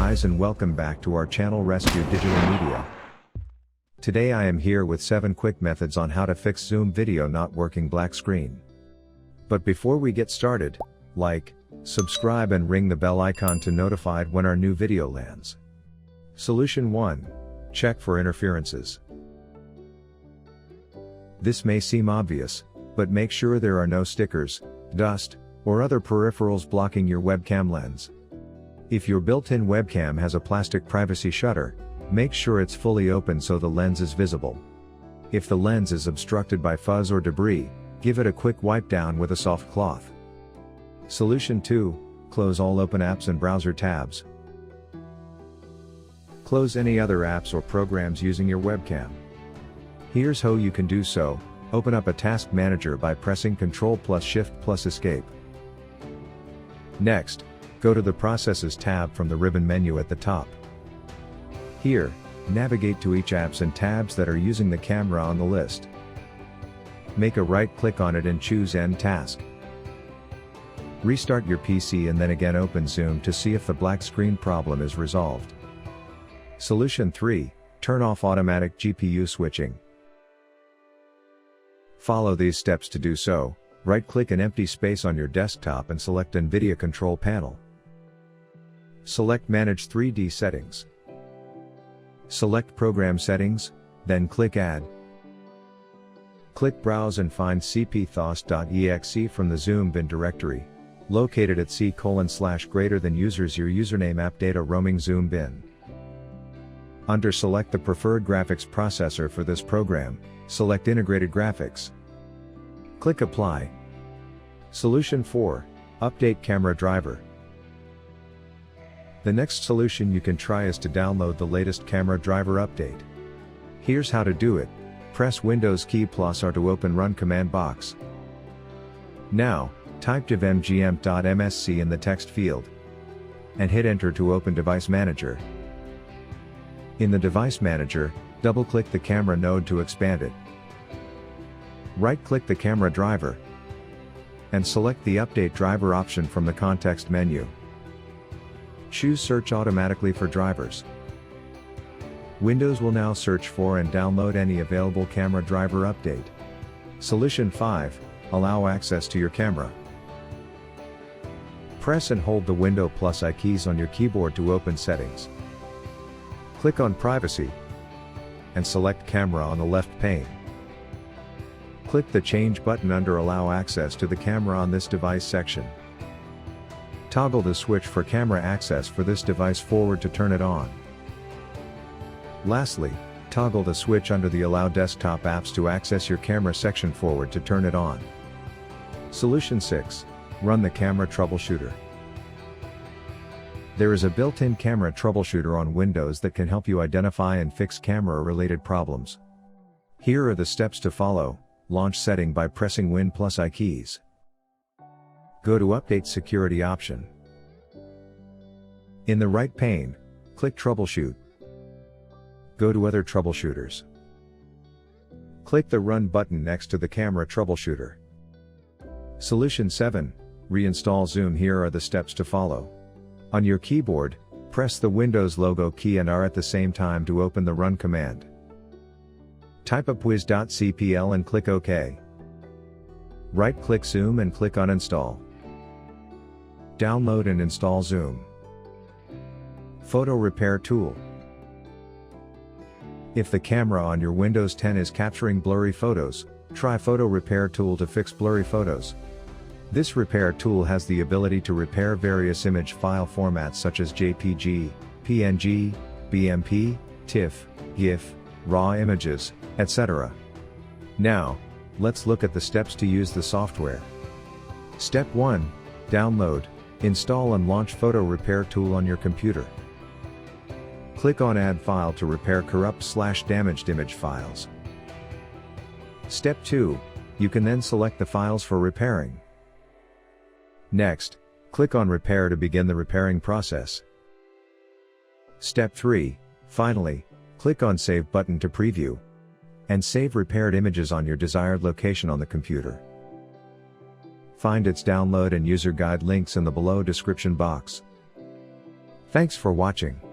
guys, and welcome back to our channel Rescue Digital Media. Today I am here with 7 quick methods on how to fix Zoom video not working black screen. But before we get started, like, subscribe and ring the bell icon to notified when our new video lands. Solution 1. Check for interferences. This may seem obvious, but make sure there are no stickers, dust, or other peripherals blocking your webcam lens. If your built-in webcam has a plastic privacy shutter, make sure it's fully open so the lens is visible. If the lens is obstructed by fuzz or debris, give it a quick wipe down with a soft cloth. Solution 2. Close all open apps and browser tabs. Close any other apps or programs using your webcam. Here's how you can do so. Open up a task manager by pressing Ctrl+Shift+Escape. Next, go to the Processes tab from the ribbon menu at the top. Here, navigate to each apps and tabs that are using the camera on the list. Make a right-click on it and choose End Task. Restart your PC and then again open Zoom to see if the black screen problem is resolved. Solution 3. Turn off automatic GPU switching. Follow these steps to do so. Right-click an empty space on your desktop and select NVIDIA Control Panel. Select Manage 3D Settings. Select Program Settings, then click Add. Click Browse and find cpthos.exe from the Zoom bin directory, located at c:/users your username app data roaming Zoom bin. Under Select the preferred graphics processor for this program, select Integrated Graphics. Click Apply. Solution 4. Update Camera Driver. The next solution you can try is to download the latest camera driver update. Here's how to do it. Press Windows key +R to open Run command box. Now, type divmgm.msc in the text field. And hit Enter to open Device Manager. In the Device Manager, double-click the camera node to expand it. Right-click the camera driver. And select the Update Driver option from the context menu. Choose Search automatically for drivers. Windows will now search for and download any available camera driver update. Solution 5. Allow access to your camera. Press and hold the Window +I keys on your keyboard to open Settings. Click on Privacy. And select Camera on the left pane. Click the Change button under Allow access to the camera on this device section. Toggle the switch for camera access for this device forward to turn it on. Lastly, toggle the switch under the Allow Desktop Apps to access your camera section forward to turn it on. Solution 6. Run the Camera Troubleshooter. There is a built-in camera troubleshooter on Windows that can help you identify and fix camera-related problems. Here are the steps to follow. Launch setting by pressing Win+I keys. Go to Update Security option. In the right pane, click Troubleshoot. Go to Other Troubleshooters. Click the Run button next to the Camera Troubleshooter. Solution 7. Reinstall Zoom. Here are the steps to follow. On your keyboard, press the Windows logo key and R at the same time to open the Run command. Type up wiz.cpl and click OK. Right-click Zoom and click Uninstall. Download and install Zoom. Photo Repair Tool. If the camera on your Windows 10 is capturing blurry photos, try Photo Repair Tool to fix blurry photos. This repair tool has the ability to repair various image file formats such as JPG, PNG, BMP, TIFF, GIF, RAW images, etc. Now, let's look at the steps to use the software. Step 1. Download, install and launch Photo Repair Tool on your computer. Click on Add File to repair corrupt/damaged image files. Step 2. You can then select the files for repairing. Next, click on Repair to begin the repairing process. Step 3. Finally, click on Save button to preview and save repaired images on your desired location on the computer. Find its download and user guide links in the below description box. Thanks for watching.